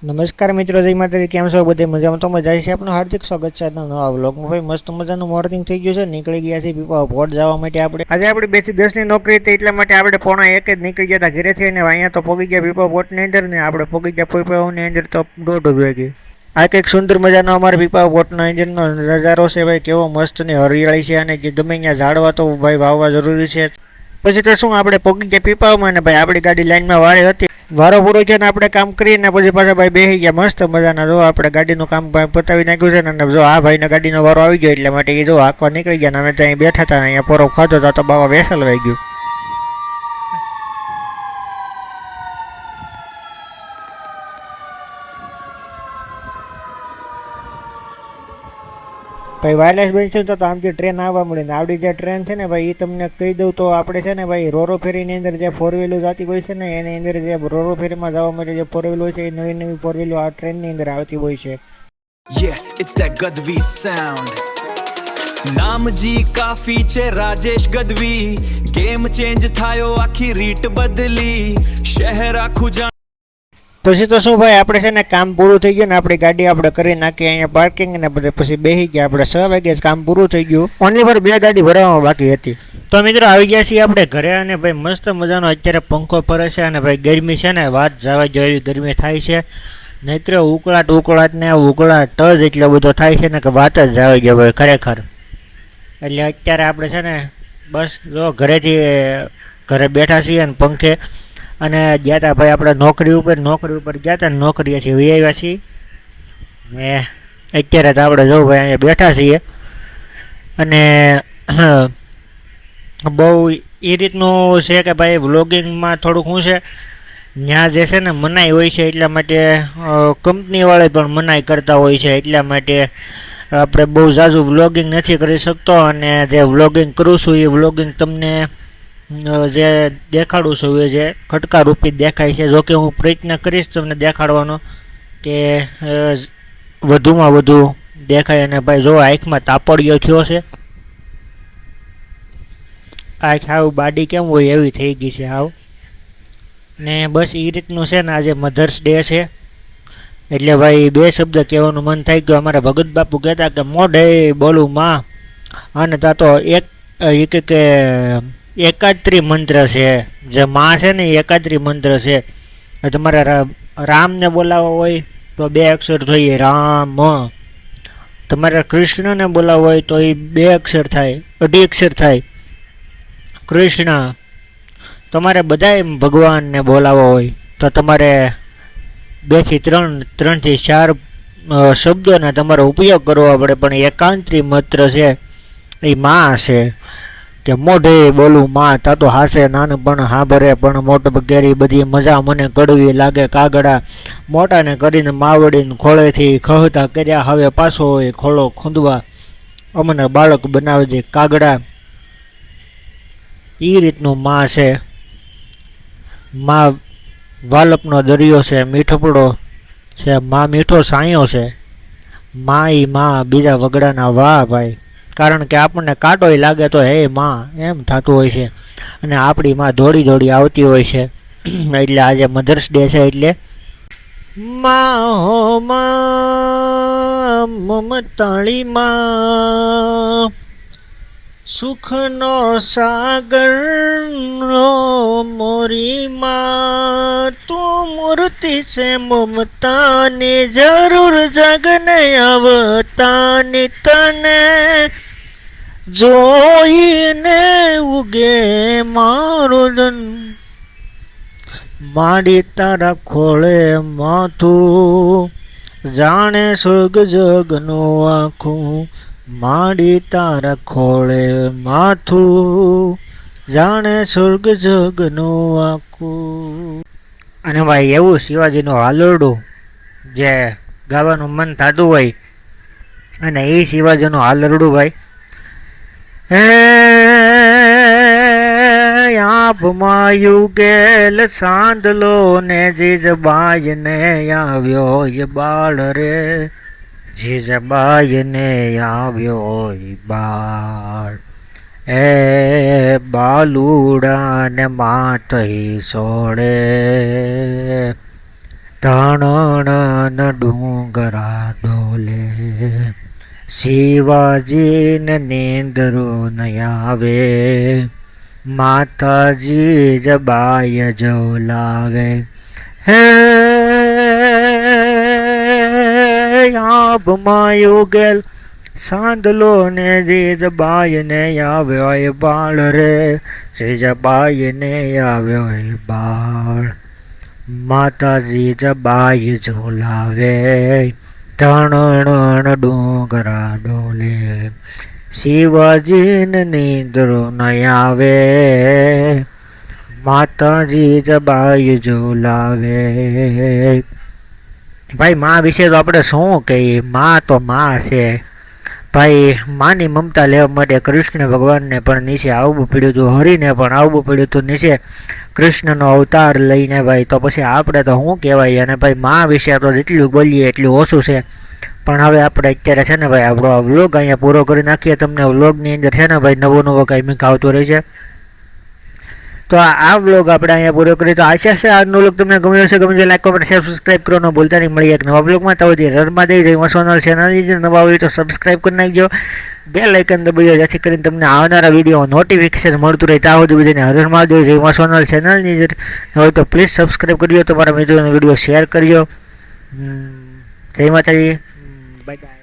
નમસ્કાર મિત્રો, જય માતાજી. કેમ છો? બધે મજામાં? તો મજા છે. આપનું હાર્દિક સ્વાગત છે આજના નવા વ્લોગમાં. ભાઈ મસ્ત મજાનું મોર્નિંગ થઈ ગયું છે. નીકળી ગયા છે પીપા ભોટ જવા માટે. આપણે 2 થી 10 ની નોકરી હતી, એટલા માટે આપણે પોણા 1 જ નીકળી ગયા હતા ઘરેથી. અને અહીંયા તો પોગી ગયા પીપા ભોટની અંદર ને આપણે પોગી ગયા પીપાની અંદર તો 1:30 વાગે. આ કંઈક સુંદર મજાનો અમારા પીપા ભોટના એન્જિનનો નજારો છે ભાઈ. કેવો મસ્ત ને હરિયાળી છે. અને જે ગમે ત્યાં ઝાડવા તો ભાઈ વાવવા જરૂરી છે. પછી તો શું આપણે પોગી ગયા પીપામાં ને ભાઈ આપણી ગાડી લાઈનમાં વાળી હતી. વારો પૂરો છે ને આપણે કામ કરીને પછી પાછા ભાઈ બેસી ગયા મસ્ત મજાના. જો આપણે ગાડીનું કામ પતાવી નાખ્યું છે ને જો આ ભાઈને ગાડીનો વારો આવી ગયો એટલે માટે એ જો આંકવા નીકળી ગયા ને અમે ત્યાં બેઠા હતા અહીંયા પોરો ખાધો હતા તો બાવા વેસલ વાઈ ગયું. ભાઈ વાયરલેસ બેન છે તો આમથી ટ્રેન આવવા મળી ને આવડી જે ટ્રેન છે ને ભાઈ એ તમને કહી દઉં તો આપણે છે ને ભાઈ રોરો ફેરીની અંદર જે 4 વ્હીલો જતી હોય છે ને એની અંદર જે રોરો ફેરીમાં જવા માટે જે 4 વ્હીલો હોય છે એ નવી નવી 4 વ્હીલો આ ટ્રેનની અંદર આવતી હોય છે. Yeah, it's that Gadvi sound. નામજી કાફી છે રાજેશ ગદવી, ગેમ ચેન્જ થાયો આખી રીટ બદલી, શહેર આખું. પછી તો શું ભાઈ આપણે છે ને કામ પૂરું થઈ ગયું ને આપણી ગાડી આપણે કરી નાખી અહીંયા પાર્કિંગ ને બધે પછી બેસી ગયા. આપણે 6 વાગે કામ પૂરું થઈ ગયું. ઓનલી ફોર 2 ગાડી ભરવામાં બાકી હતી. તો મિત્રો આવી ગયા છીએ આપણે ઘરે અને ભાઈ મસ્ત મજાનો અત્યારે પંખો ફરે છે અને ભાઈ ગરમી છે ને વાત જવા જો એવી ગરમી થાય છે. નહીતર ઉકળાટ ને ઉકળાટ જ એટલો બધો થાય છે ને કે વાત જ જવા ગયો ભાઈ ખરેખર. એટલે અત્યારે આપણે છે ને બસ જો ઘરે બેઠા છીએ અને પંખે અને ગયા હતા ભાઈ આપણે નોકરી ઉપર ગયા હતા. નોકરીએથી વહી આવ્યા છીએ ને અત્યારે તો આપણે જો ભાઈ અહીંયા બેઠા છીએ. અને બહુ એ રીતનું છે કે ભાઈ વ્લોગિંગમાં થોડુંક શું છે ત્યાં જે છે ને મનાઈ હોય છે એટલા માટે કંપનીવાળા પણ મનાઈ કરતા હોય છે એટલા માટે આપણે બહુ ઝાઝું વ્લોગિંગ નથી કરી શકતો. અને જે વ્લોગિંગ કરું છું એ વ્લોગિંગ તમને જે દેખાડું છું એ જે ખટકા રૂપી દેખાય છે. જોકે હું પ્રયત્ન કરીશ તમને દેખાડવાનો કે વધુમાં વધુ દેખાય. અને ભાઈ જો આંખમાં તાપડિયો થયો છે. આંખ આવું બાડી કેમ હોય એવી થઈ ગઈ છે આવ. ને બસ એ રીતનું છે ને આજે મધર્સ ડે છે એટલે ભાઈ 2 શબ્દ કહેવાનું મન થઈ ગયું. અમારા ભગત બાપુ કહેતા કે મોઢે બોલું માં, અને તા તો એક કે એકાત્રી મંત્ર છે. જે માં છે ને એકાત્રી મંત્ર છે. તમારે રામને બોલાવવો હોય તો 2 અક્ષર જોઈએ રામ. તમારે કૃષ્ણને બોલાવવો હોય તો એ 2 અક્ષર થાય, 2.5 અક્ષર થાય કૃષ્ણ. તમારે બધાય ભગવાનને બોલાવવો હોય તો તમારે 2 થી 3, 3 થી 4 શબ્દોને તમારો ઉપયોગ કરવો પડે. પણ એકાંતરી મંત્ર છે એ માં છે કે મોઢે બોલું માં, તા તો હાસે નાનપણ હાંભરે પણ મોટ બગેરી બધી મજા મને કડવી લાગે કાગડા, મોટાને કરીને માવડીને ખોળેથી ખહતા કર્યા હવે પાછો હોય ખોળો ખૂંદવા, અમને બાળક બનાવજે કાગડા. એ રીતનું માં છે. માં વાલપનો દરિયો છે, મીઠપડો છે, માં મીઠો સાયો છે. માં ઈ માં બીજા વગડાના વાહ ભાઈ. કારણ કે આપણને કાંટોય લાગે તો હે માં એમ થતું હોય છે. અને આપણી માં દોડી દોડી આવતી હોય છે. એટલે આજે મધર્સ ડે છે એટલે માં હો માં મમતાળી માં, સુખનો સાગર નો મોરી માં, તું મૂર્તિ છે મમતાની જરૂર જગને આવતાની, તને જોઈને ઉગે મારો જન, માડી તારા ખોળે માથું જાણે સ્વર્ગ જગનું આખું, માડી તારા ખોળે માથું જાણે સ્વર્ગ જગનું આખું. અને ભાઈ એવું શિવાજીનું હાલરડું જે ગાવાનું મન થતું હોય અને એ શિવાજીનું હાલરડું ભાઈ હે આંખમાં યુગેલ સાંદલો ને જીજબાઈ ને આવ્યો એ બાળ રે, જીજબાઈ ને આવ્યો એ બાળ, એ બાલુડા ને માથઈ સોડે, ધણણ ડુંગરા ડોલે શિવાજીને નીંદરો ન આવે માતાજી જબાય જોલાવે હે આભમાં યુગેલ સાંદલો ને જે જબાય ને આવ્યો એ બાળ રે જે જબાય ને આવ્યો એ બાળ માતાજી જબાય ઝોલાવે ધણણ ડુંગરા ડોલે શિવાજીને નીંદરો ન આવે માતાજી જબાય ઝોલાવે ભાઈ માં વિશે તો આપણે શું કહીએ માં તો માં છે ભાઈ માની મમતા લેવા માટે કૃષ્ણ ભગવાનને પણ નીચે આવવું પડ્યું હતું હરિને પણ આવવું પડ્યું હતું નીચે કૃષ્ણનો અવતાર લઈને ભાઈ તો પછી આપણે તો શું કહેવાય અને ભાઈ માં વિશે તો જેટલું બોલીએ એટલું ઓછું છે પણ હવે આપણે અત્યારે છે ને ભાઈ આપણો વ્લોગ અહીંયા પૂરો કરી નાખીએ તમને વ્લોગની અંદર છે ને ભાઈ નવો કાંઈક આવતું રહે છે તો આ વ્લોગ આપણે અહીંયા પૂરો કરીએ તો આશા છે આજનો વ્લોગ તમને ગમ્યો હશે ગમે લાઈક કોમેન્ટ શેર સબસ્ક્રાઈબ કરવાનું ભૂલતા નહીં મળી એક નવા વ્લોગમાં તો રરમાં દઈ જઈ મસોનલ ચેનલ નવા હોય તો સબસ્ક્રાઈબ કરી નાખજો બેલ આઇકન દબાવજો જેથી કરીને તમને આવનારા વિડીયો નોટિફિકેશન મળતું રહે ત્યાં સુધી બધાને હર મહાદેવ જય મસોનલ ચેનલની હોય તો પ્લીઝ સબસ્ક્રાઈબ કરજો તમારા મિત્રોને વિડીયો શેર કરજો જય માતાજી બાય બાય